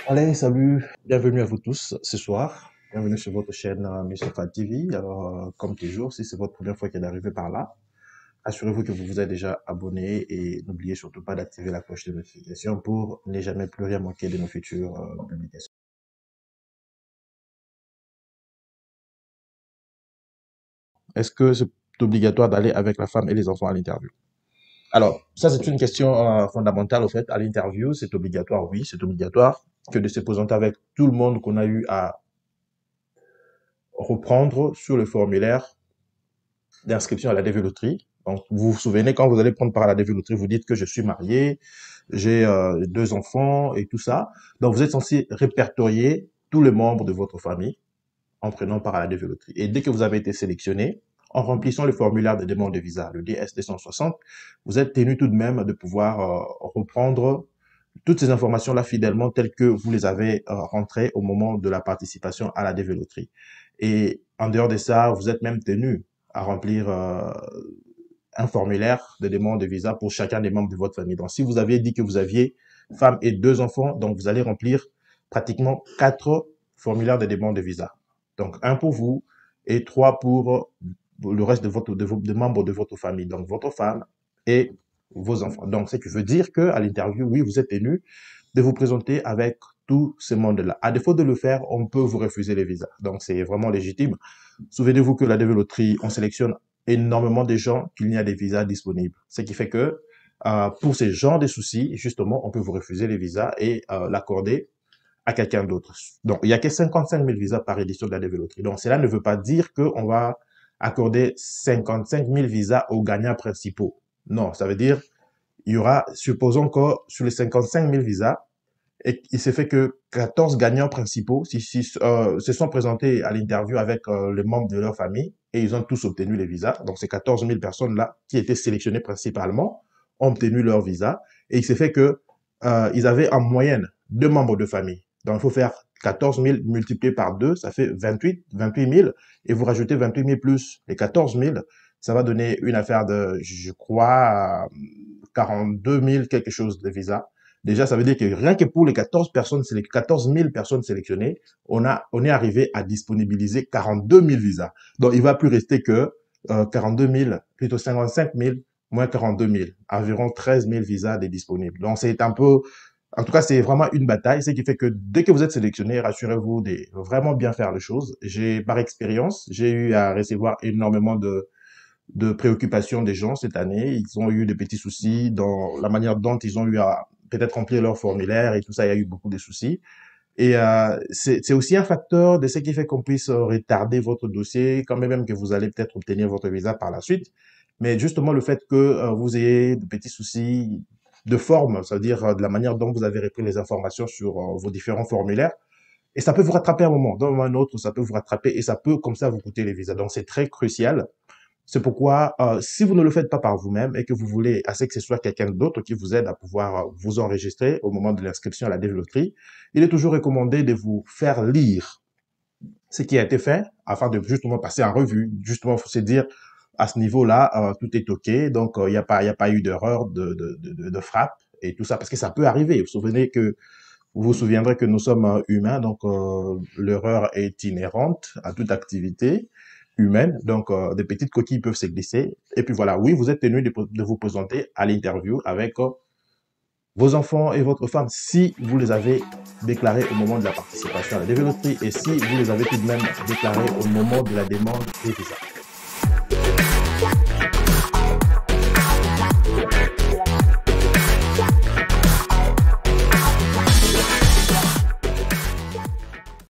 Allez, salut, bienvenue à vous tous ce soir. Bienvenue sur votre chaîne Mr. TV. Alors, comme toujours, si c'est votre première fois qu'elle est arrivée par là, assurez-vous que vous vous êtes déjà abonné et n'oubliez surtout pas d'activer la cloche de notification pour ne jamais plus rien manquer de nos futures publications. Est-ce que c'est obligatoire d'aller avec la femme et les enfants à l'interview? Alors, ça c'est une question fondamentale au fait. À l'interview, c'est obligatoire, oui, c'est obligatoire que de se présenter avec tout le monde qu'on a eu à reprendre sur le formulaire d'inscription à la dévéloterie. Donc, vous vous souvenez, quand vous allez prendre part à la dévéloterie, vous dites que je suis marié, j'ai 2 enfants et tout ça. Donc, vous êtes censé répertorier tous les membres de votre famille en prenant part à la dévéloterie. Et dès que vous avez été sélectionné, en remplissant le formulaire de demande de visa, le DS-260, vous êtes tenu tout de même de pouvoir reprendre toutes ces informations-là fidèlement telles que vous les avez rentrées au moment de la participation à la dévéloterie. Et en dehors de ça, vous êtes même tenu à remplir un formulaire de demande de visa pour chacun des membres de votre famille. Donc, si vous aviez dit que vous aviez femme et 2 enfants, donc vous allez remplir pratiquement 4 formulaires de demande de visa. Donc, un pour vous et 3 pour le reste de membres de votre famille. Donc, votre femme et vos enfants. Donc, ce qui veut dire que à l'interview, oui, vous êtes tenu de vous présenter avec tous ces mondes-là. À défaut de le faire, on peut vous refuser les visas. Donc, c'est vraiment légitime. Souvenez-vous que la dévéloterie, on sélectionne énormément de gens qu'il n'y a des visas disponibles. Ce qui fait que pour ces genres de soucis, justement, on peut vous refuser les visas et l'accorder à quelqu'un d'autre. Donc, il n'y a que 55 000 visas par édition de la dévéloterie. Donc, cela ne veut pas dire qu'on va accorder 55 000 visas aux gagnants principaux. Non, ça veut dire il y aura, supposons que sur les 55 000 visas, et il s'est fait que 14 gagnants principaux se sont présentés à l'interview avec les membres de leur famille et ils ont tous obtenu les visas. Donc, ces 14 000 personnes-là qui étaient sélectionnées principalement ont obtenu leur visa et il s'est fait que ils avaient en moyenne 2 membres de famille. Donc, il faut faire 14 000 multiplié par 2, ça fait 28 000 et vous rajoutez 28 000 plus les 14 000, ça va donner une affaire de, je crois, 42 000 quelque chose de visas. Déjà, ça veut dire que rien que pour les 14 000 personnes sélectionnées, on est arrivé à disponibiliser 42 000 visas. Donc, il va plus rester que 42 000, plutôt 55 000, moins 42 000, environ 13 000 visas de disponibles. Donc, c'est un peu, en tout cas, c'est vraiment une bataille, ce qui fait que dès que vous êtes sélectionné, rassurez-vous de vraiment bien faire les choses. Par expérience, j'ai eu à recevoir énormément de préoccupations des gens cette année. Ils ont eu des petits soucis dans la manière dont ils ont eu à peut-être remplir leur formulaire et tout ça, il y a eu beaucoup de soucis. Et c'est aussi un facteur de ce qui fait qu'on puisse retarder votre dossier, quand même que vous allez peut-être obtenir votre visa par la suite. Mais justement, le fait que vous ayez de petits soucis de forme, c'est-à-dire de la manière dont vous avez repris les informations sur vos différents formulaires, et ça peut vous rattraper à un moment. D'un moment à un autre, ça peut vous rattraper et ça peut comme ça vous coûter les visas. Donc, c'est très crucial. C'est pourquoi, si vous ne le faites pas par vous-même et que vous voulez assez que ce soit quelqu'un d'autre qui vous aide à pouvoir vous enregistrer au moment de l'inscription à la dévéloterie, il est toujours recommandé de vous faire lire ce qui a été fait afin de justement passer en revue. Justement, il faut se dire, à ce niveau-là, tout est OK. Donc, il n'y a pas eu d'erreur de frappe et tout ça, parce que ça peut arriver. Vous vous souviendrez que nous sommes humains, donc l'erreur est inhérente à toute activité humaine, donc des petites coquilles peuvent se glisser. Et puis voilà, oui, vous êtes tenu de vous présenter à l'interview avec vos enfants et votre femme, si vous les avez déclarés au moment de la participation à la dévéloterie et si vous les avez tout de même déclarés au moment de la demande des visas.